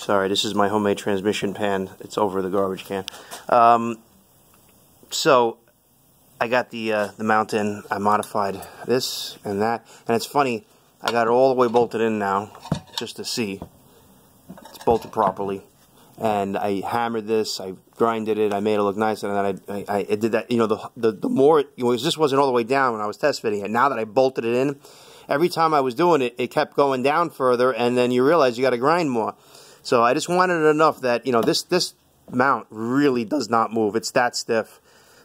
Sorry, this is my homemade transmission pan. It's over the garbage can. So I got the mount in. I modified this and that, and it's funny. I got it all the way bolted in now, just to see it's bolted properly. And I hammered this. I grinded it. I made it look nice, and then I did that. You know, the more this wasn't all the way down when I was test fitting it. Now that I bolted it in, every time I was doing it, it kept going down further, and then you realize you got to grind more. So I just wanted it enough that, you know, this mount really does not move. It's that stiff.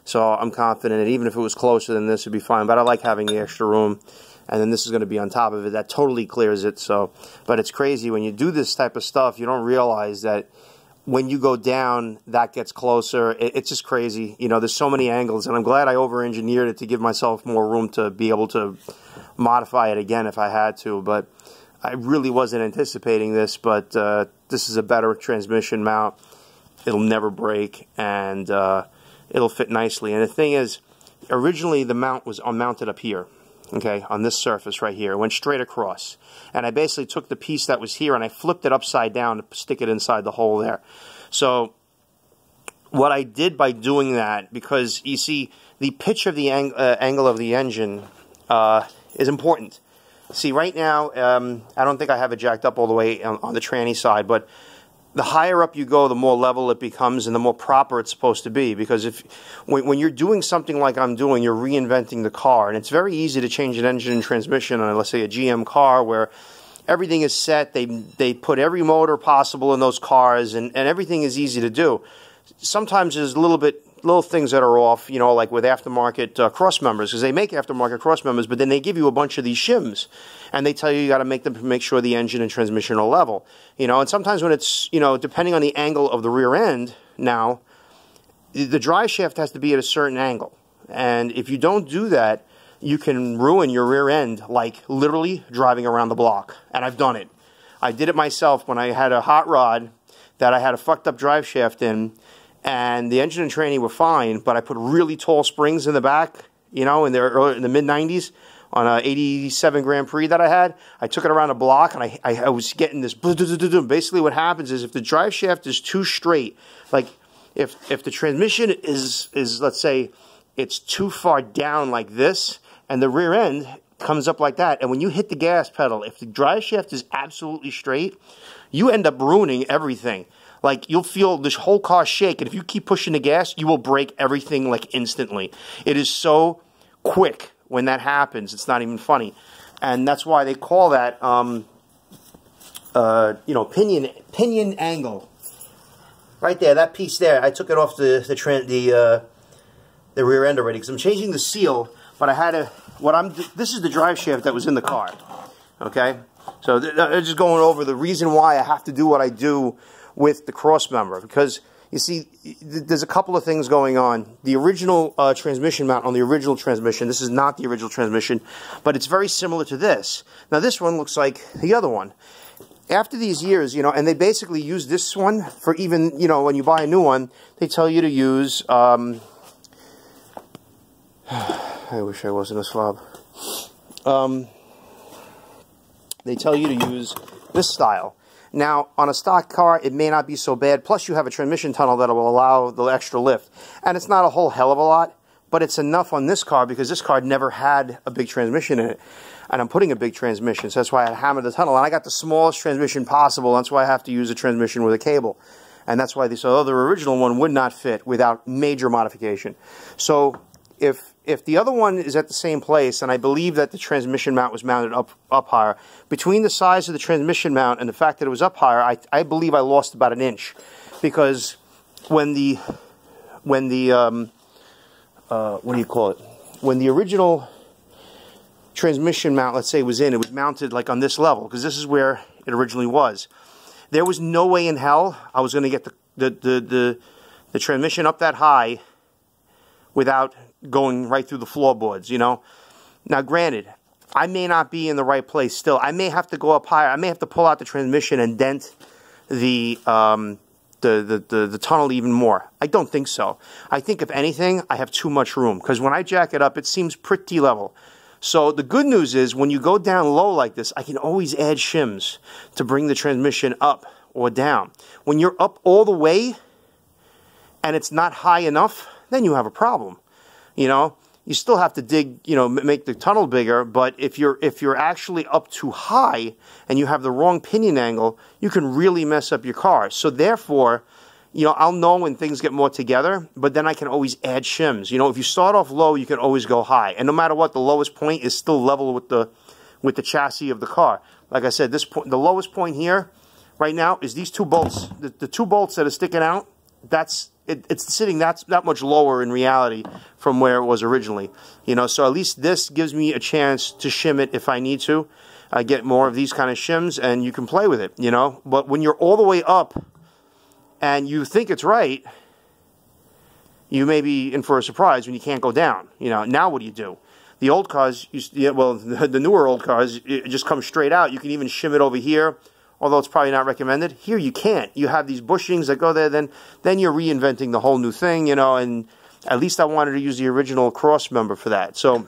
So I'm confident that even if it was closer than this, it would be fine. But I like having the extra room. And then this is going to be on top of it. That totally clears it. So, but it's crazy. When you do this type of stuff, you don't realize that when you go down, that gets closer. It's just crazy. You know, there's so many angles. And I'm glad I over-engineered it to give myself more room to be able to modify it again if I had to. But I really wasn't anticipating this, but this is a better transmission mount. It'll never break, and it'll fit nicely. And the thing is, originally the mount was mounted up here, okay, on this surface right here. It went straight across. And I basically took the piece that was here and I flipped it upside down to stick it inside the hole there. So what I did by doing that, because you see, the pitch of the angle of the engine is important. See, right now, I don't think I have it jacked up all the way on the tranny side, but the higher up you go, the more level it becomes and the more proper it's supposed to be. Because when you're doing something like I'm doing, you're reinventing the car. And it's very easy to change an engine and transmission on, let's say, a GM car where everything is set. They put every motor possible in those cars, and everything is easy to do. Sometimes there's little things that are off, you know, like with aftermarket cross members, because they make aftermarket cross members, but then they give you a bunch of these shims, and they tell you got to make them to make sure the engine and transmission are level, you know. And sometimes when it's, you know, depending on the angle of the rear end, now the drive shaft has to be at a certain angle, and if you don't do that, you can ruin your rear end, like literally driving around the block. And I've done it. I did it myself when I had a hot rod that I had a fucked up drive shaft in. And the engine and tranny were fine, but I put really tall springs in the back, you know, in the mid-90s on a 87 Grand Prix that I had. I took it around a block, and I was getting this. Basically what happens is if the drive shaft is too straight, like if the transmission is let's say, it's too far down like this, and the rear end comes up like that, and when you hit the gas pedal, if the drive shaft is absolutely straight, you end up ruining everything. Like, you'll feel this whole car shake, and if you keep pushing the gas, you will break everything, like, instantly. It is so quick when that happens. It's not even funny. And that's why they call that, you know, pinion angle. Right there, that piece there. I took it off the rear end already, because I'm changing the seal, but I had to, this is the drive shaft that was in the car, okay? So I'm just going over the reason why I have to do what I do with the cross member, because you see, there's a couple of things going on. The original transmission mount on the original transmission, this is not the original transmission, but it's very similar to this. Now this one looks like the other one. After these years, you know, and they basically use this one for even, you know, when you buy a new one, they tell you to use, I wish I wasn't a slob. They tell you to use this style. Now, on a stock car, it may not be so bad. Plus, you have a transmission tunnel that will allow the extra lift. And it's not a whole hell of a lot, but it's enough on this car because this car never had a big transmission in it. And I'm putting a big transmission, so that's why I hammered the tunnel. And I got the smallest transmission possible. That's why I have to use a transmission with a cable. And that's why this other original one would not fit without major modification. So if the other one is at the same place, and I believe that the transmission mount was mounted up higher, between the size of the transmission mount and the fact that it was up higher, I believe I lost about an inch, because when the what do you call it? When the original transmission mount, let's say, was in, it was mounted like on this level, because this is where it originally was. There was no way in hell I was going to get the transmission up that high without going right through the floorboards, you know. Now, granted, I may not be in the right place still. I may have to go up higher. I may have to pull out the transmission and dent the tunnel even more. I don't think so. I think, if anything, I have too much room, because when I jack it up, it seems pretty level. So the good news is when you go down low like this, I can always add shims to bring the transmission up or down. When you're up all the way and it's not high enough, then you have a problem. You know, you still have to dig, you know, make the tunnel bigger, but if you're actually up too high and you have the wrong pinion angle, you can really mess up your car. So therefore, you know, I'll know when things get more together, but then I can always add shims. You know, if you start off low, you can always go high. And no matter what, the lowest point is still level with the chassis of the car. Like I said, this point, the lowest point here right now is these two bolts. The two bolts that are sticking out, it's sitting that much lower in reality from where it was originally. You know, so at least this gives me a chance to shim it if I need to. I get more of these kind of shims and you can play with it, you know. But when you're all the way up and you think it's right, you may be in for a surprise when you can't go down. You know, now what do? The old cars, the newer old cars, it just comes straight out. You can even shim it over here, although it's probably not recommended. Here you can't. You have these bushings that go there, then you're reinventing the whole new thing, you know, and at least I wanted to use the original cross member for that. So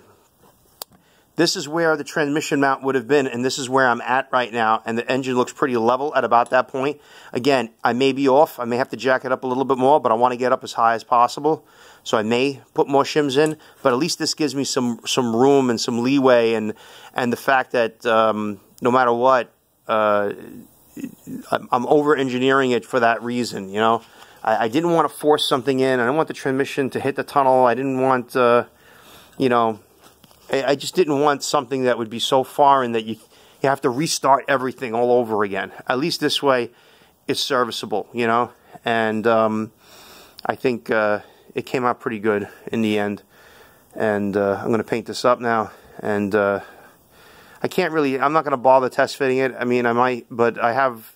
this is where the transmission mount would have been, and this is where I'm at right now, and the engine looks pretty level at about that point. Again, I may be off. I may have to jack it up a little bit more, but I want to get up as high as possible. So I may put more shims in, but at least this gives me some room and some leeway, and the fact that no matter what, I'm over-engineering it for that reason, you know. I didn't want to force something in. I didn't want the transmission to hit the tunnel. I didn't want, you know, I just didn't want something that would be so foreign that you have to restart everything all over again. At least this way, it's serviceable, you know. And I think it came out pretty good in the end. And I'm going to paint this up now. And I can't really, I'm not going to bother test fitting it. I mean, I might, but I have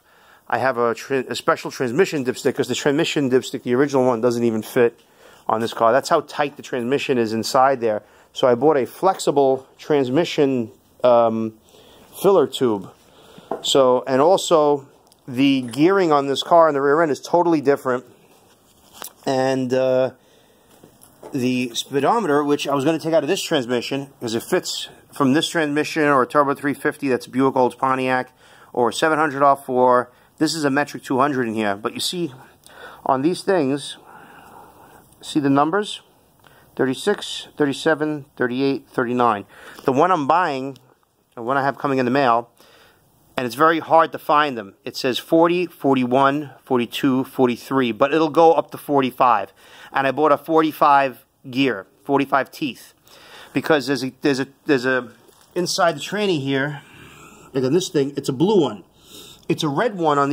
a special transmission dipstick, because the transmission dipstick, the original one, doesn't even fit on this car. That's how tight the transmission is inside there. So I bought a flexible transmission filler tube. So, and also the gearing on this car in the rear end is totally different. And the speedometer, which I was going to take out of this transmission, because it fits from this transmission or a Turbo 350 that's Buick Olds Pontiac, or 700 R4. This is a metric 200 in here. But you see, on these things, see the numbers? 36, 37, 38, 39. The one I'm buying, the one I have coming in the mail, and it's very hard to find them. It says 40, 41, 42, 43, but it'll go up to 45. And I bought a 45 gear, 45 teeth, because there's a inside the tranny here, like on this thing, it's a blue one. It's a red one on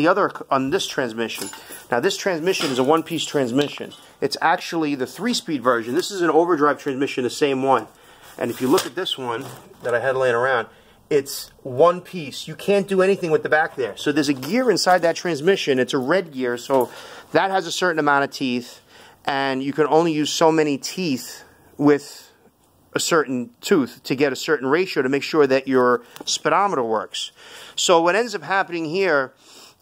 this transmission. Now this transmission is a one-piece transmission. It's actually the 3-speed version. This is an overdrive transmission, the same one. And if you look at this one that I had laying around, it's one piece. You can't do anything with the back there. So there's a gear inside that transmission. It's a red gear, so that has a certain amount of teeth, and you can only use so many teeth with a certain tooth to get a certain ratio to make sure that your speedometer works. So what ends up happening here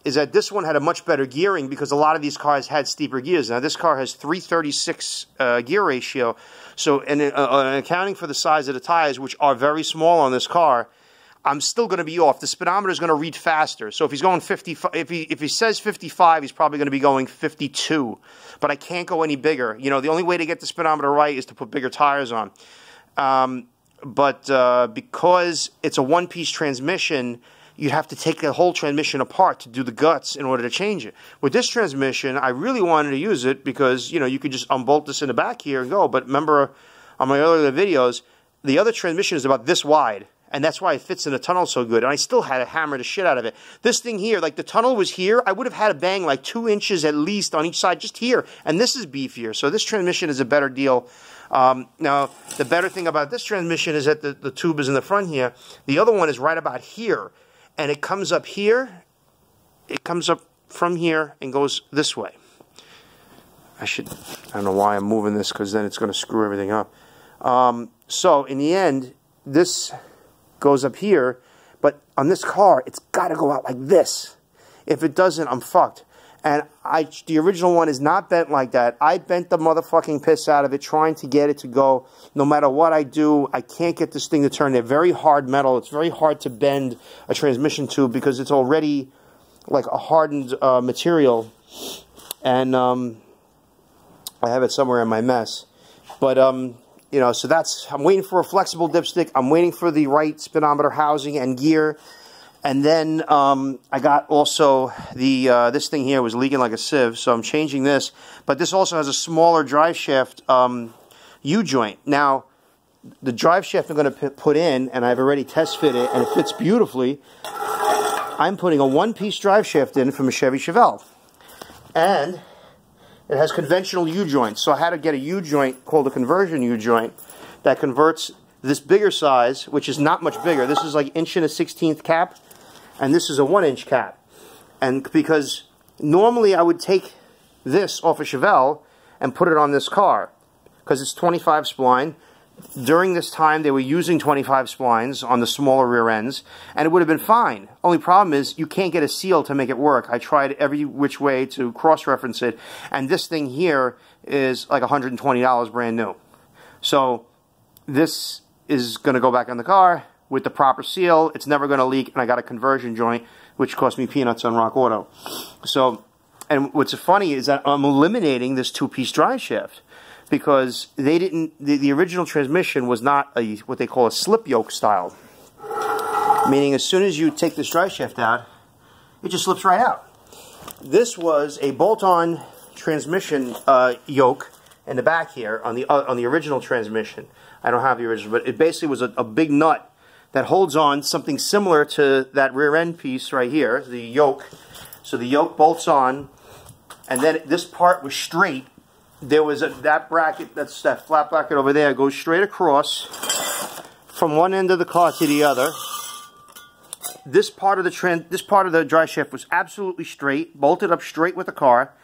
is that this one had a much better gearing, because a lot of these cars had steeper gears. Now this car has 336 gear ratio, so and accounting for the size of the tires, which are very small on this car, I'm still going to be off. The speedometer is going to read faster. So if he's going 55, if he says 55, he's probably going to be going 52. But I can't go any bigger. You know, the only way to get the speedometer right is to put bigger tires on. Because it's a one-piece transmission, you have to take the whole transmission apart to do the guts in order to change it. With this transmission, I really wanted to use it because, you know, you could just unbolt this in the back here and go. But remember, on my earlier videos, the other transmission is about this wide, and that's why it fits in the tunnel so good. And I still had to hammer the shit out of it. This thing here, like the tunnel was here, I would have had to bang like 2 inches at least on each side just here. And this is beefier, so this transmission is a better deal. Now, the better thing about this transmission is that the tube is in the front here. The other one is right about here. And it comes up here, it comes up from here and goes this way. I don't know why I'm moving this, because then it's going to screw everything up. So in the end, this goes up here, but on this car, it's got to go out like this. If it doesn't, I'm fucked. And the original one is not bent like that. I bent the motherfucking piss out of it trying to get it to go. No matter what I do, I can't get this thing to turn. They're very hard metal. It's very hard to bend a transmission tube because it's already like a hardened material. And I have it somewhere in my mess. But, you know, so I'm waiting for a flexible dipstick. I'm waiting for the right speedometer housing and gear. And then I got also this thing here was leaking like a sieve, so I'm changing this. But this also has a smaller drive shaft U-joint. Now, the drive shaft I'm going to put in, and I've already test fit it, and it fits beautifully. I'm putting a one-piece drive shaft in from a Chevy Chevelle. And it has conventional U-joints. So I had to get a U-joint called a conversion U-joint that converts this bigger size, which is not much bigger. This is like 1.1/16 cap. And this is a 1-inch cap. And because normally I would take this off a Chevelle and put it on this car because it's 25 spline. During this time they were using 25 splines on the smaller rear ends and it would have been fine. Only problem is you can't get a seal to make it work. I tried every which way to cross-reference it, and this thing here is like $120 brand new. So this is going to go back on the car with the proper seal. It's never going to leak, and I got a conversion joint, which cost me peanuts on Rock Auto. So, and what's funny is that I'm eliminating this two-piece drive shaft because they didn't. The original transmission was not what they call a slip yoke style, meaning as soon as you take this drive shaft out, it just slips right out. This was a bolt-on transmission yoke in the back here on the original transmission. I don't have the original, but it basically was a big nut that holds on something similar to that rear end piece right here, the yoke. So the yoke bolts on, and then this part was straight. There was that bracket, that flat bracket over there, goes straight across from one end of the car to the other. This part of the drive shaft was absolutely straight, bolted up straight with the car.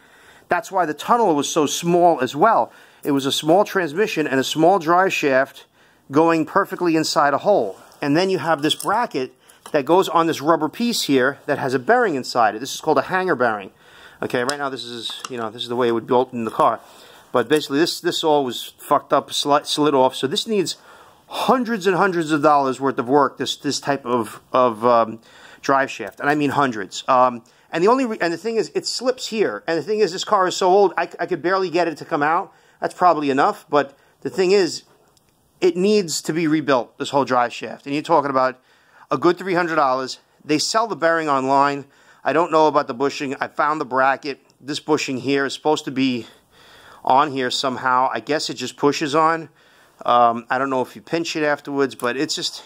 That's why the tunnel was so small as well. It was a small transmission and a small drive shaft going perfectly inside a hole. And then you have this bracket that goes on this rubber piece here that has a bearing inside it. This is called a hanger bearing. Okay, right now this is, you know, this is the way it would bolt in the car. But basically this all was fucked up, slid off. So this needs hundreds and hundreds of dollars worth of work, this type of drive shaft. And I mean hundreds. And the thing is, it slips here. And the thing is, this car is so old, I could barely get it to come out. That's probably enough. But the thing is, it needs to be rebuilt, this whole drive shaft. And you're talking about a good $300. They sell the bearing online. I don't know about the bushing. I found the bracket. This bushing here is supposed to be on here somehow. I guess it just pushes on. I don't know if you pinch it afterwards, but it's just,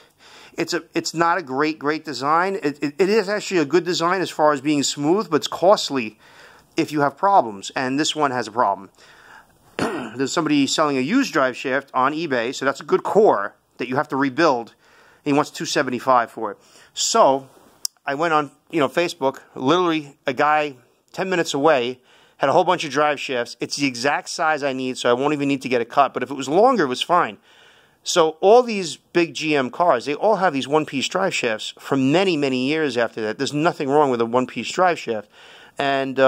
it's not a great design. It is actually a good design as far as being smooth, but it's costly if you have problems. And this one has a problem. There's somebody selling a used drive shaft on eBay, so that's a good core that you have to rebuild. He wants $275 for it. So I went on, Facebook. Literally, a guy 10 minutes away had a whole bunch of drive shafts. It's the exact size I need, so I won't even need to get it cut. But if it was longer, it was fine. So all these big GM cars, they all have these one-piece drive shafts for many, many years after that. There's nothing wrong with a one-piece drive shaft, and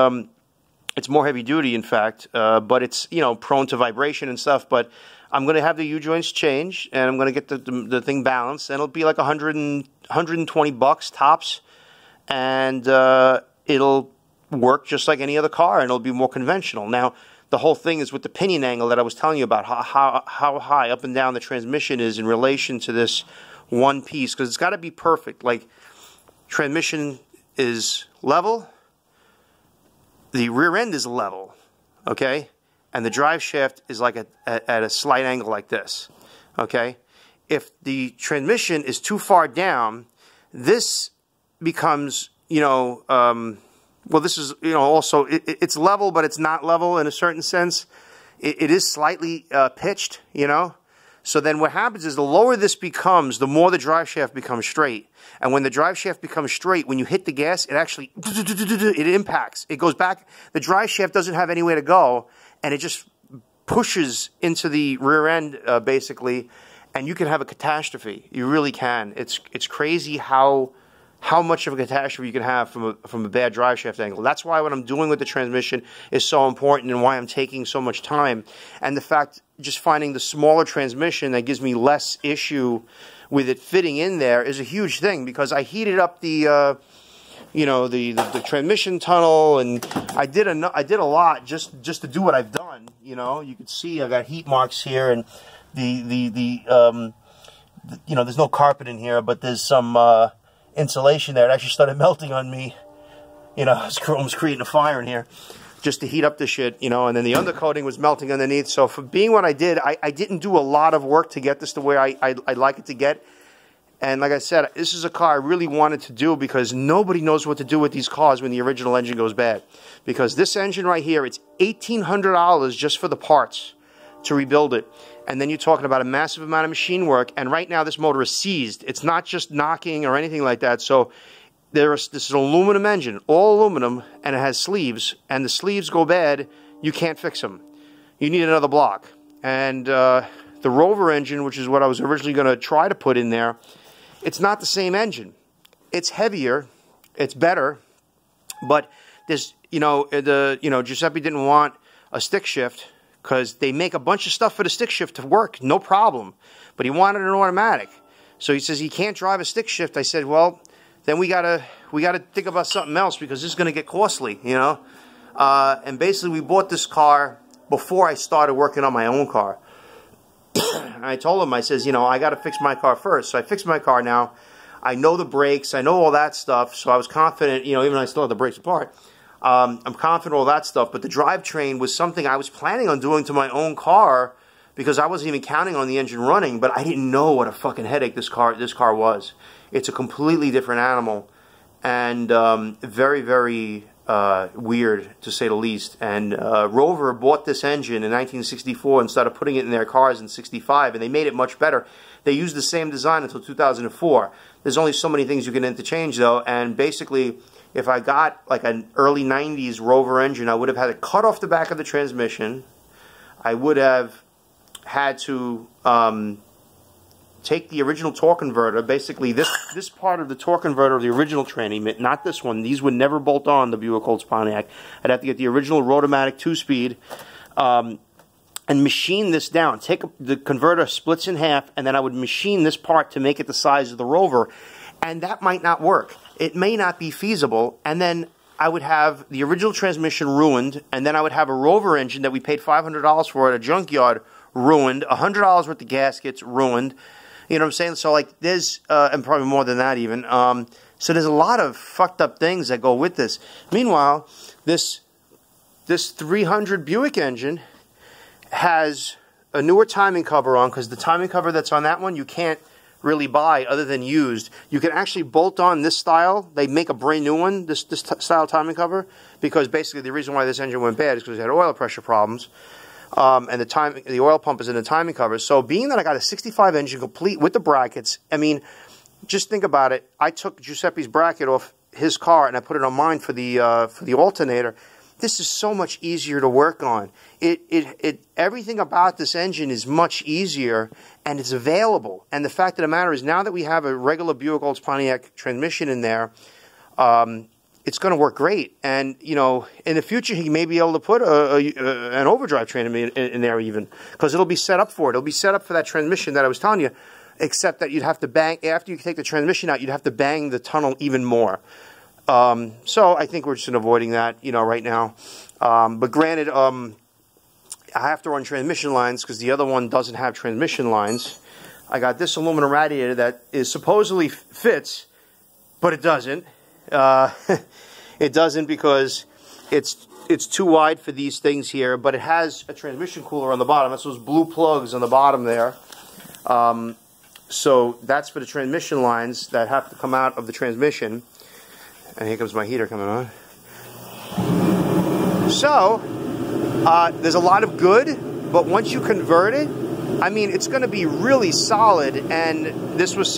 it's more heavy duty, in fact, but it's, prone to vibration and stuff. But I'm going to have the U-joints change, and I'm going to get the thing balanced, and it'll be like $120 tops, and it'll work just like any other car, and it'll be more conventional. Now, the whole thing is with the pinion angle that I was telling you about, how high up and down the transmission is in relation to this one piece, because it's got to be perfect. Like, transmission is level, the rear end is level, okay? And the drive shaft is like at a slight angle like this, okay? If the transmission is too far down, this becomes, well, this is, also, it's level, but it's not level in a certain sense. It is slightly pitched, So then what happens is the lower this becomes, the more the drive shaft becomes straight. And when the drive shaft becomes straight, when you hit the gas, it actually, it impacts. It goes back. The drive shaft doesn't have anywhere to go, and it just pushes into the rear end, basically, and you can have a catastrophe. You really can. It's crazy how how much of a catastrophe you can have from a bad drive shaft angle. That's why what I'm doing with the transmission is so important, and why I'm taking so much time. And the fact, just finding the smaller transmission that gives me less issue with it fitting in there is a huge thing, because I heated up the you know, the transmission tunnel, and I did a lot just to do what I've done. You know, you can see I got heat marks here, and you know, there's no carpet in here, but there's some insulation there. It actually started melting on me. You know, I was almost creating a fire in here just to heat up the shit, you know, and then the undercoating was melting underneath. So for being what I did, I didn't do a lot of work to get this the way I'd like it to get. And like I said, this is a car I really wanted to do, because nobody knows what to do with these cars when the original engine goes bad. Because this engine right here, it's $1,800 just for the parts to rebuild it. And then you're talking about a massive amount of machine work. And right now this motor is seized. It's not just knocking or anything like that. So this is an aluminum engine, all aluminum, and it has sleeves. And the sleeves go bad, you can't fix them. You need another block. And the Rover engine, which is what I was originally going to try to put in there, it's not the same engine. It's heavier, it's better, but there's, Giuseppe didn't want a stick shift, because they make a bunch of stuff for the stick shift to work, no problem. But he wanted an automatic. So he says he can't drive a stick shift. I said, well, then we gotta think about something else, because this is gonna get costly, you know? And basically we bought this car before I started working on my own car. And I told him, I says, you know, I got to fix my car first. So I fixed my car now. I know the brakes. I know all that stuff. So I was confident, you know, even though I still have the brakes apart, I'm confident all that stuff. But the drivetrain was something I was planning on doing to my own car, because I wasn't even counting on the engine running. But I didn't know what a fucking headache this car was. It's a completely different animal, and very, very weird, to say the least. And Rover bought this engine in 1964 and started putting it in their cars in 65, and they made it much better. They used the same design until 2004. There's only so many things you can interchange, though, and basically, if I got like an early 90s Rover engine, I would have had to cut off the back of the transmission. I would have had to take the original torque converter, basically this part of the torque converter of the original tranny, not this one. These would never bolt on the Buick Pontiac. I'd have to get the original Rotomatic 2-speed and machine this down. Take the converter, splits in half, and then I would machine this part to make it the size of the Rover. And that might not work. It may not be feasible. And then I would have the original transmission ruined, and then I would have a Rover engine that we paid $500 for at a junkyard ruined, $100 worth of gaskets ruined. You know what I'm saying? So, like, there's, and probably more than that even. So there's a lot of fucked up things that go with this. Meanwhile, this 300 Buick engine has a newer timing cover on, because the timing cover that's on that one you can't really buy other than used. You can actually bolt on this style. They make a brand new one, this style timing cover, because basically the reason why this engine went bad is because it had oil pressure problems. And the oil pump is in the timing cover. So being that I got a 65 engine complete with the brackets, I mean, just think about it. I took Giuseppe's bracket off his car and I put it on mine for the alternator. This is so much easier to work on. Everything about this engine is much easier, and it's available. And the fact of the matter is, now that we have a regular Buick Pontiac transmission in there, it's going to work great. And, you know, in the future, he may be able to put an overdrive transmission in there even, because it'll be set up for it. It'll be set up for that transmission that I was telling you, except that you'd have to bang, after you take the transmission out, you'd have to bang the tunnel even more. So I think we're just avoiding that, you know, right now. But granted, I have to run transmission lines because the other one doesn't have transmission lines. I got this aluminum radiator that is supposedly fits, but it doesn't. It doesn't because it's too wide for these things here, but it has a transmission cooler on the bottom. That's those blue plugs on the bottom there. So that's for the transmission lines that have to come out of the transmission. And here comes my heater coming on. So, there's a lot of good, but once you convert it, I mean, it's going to be really solid, and this was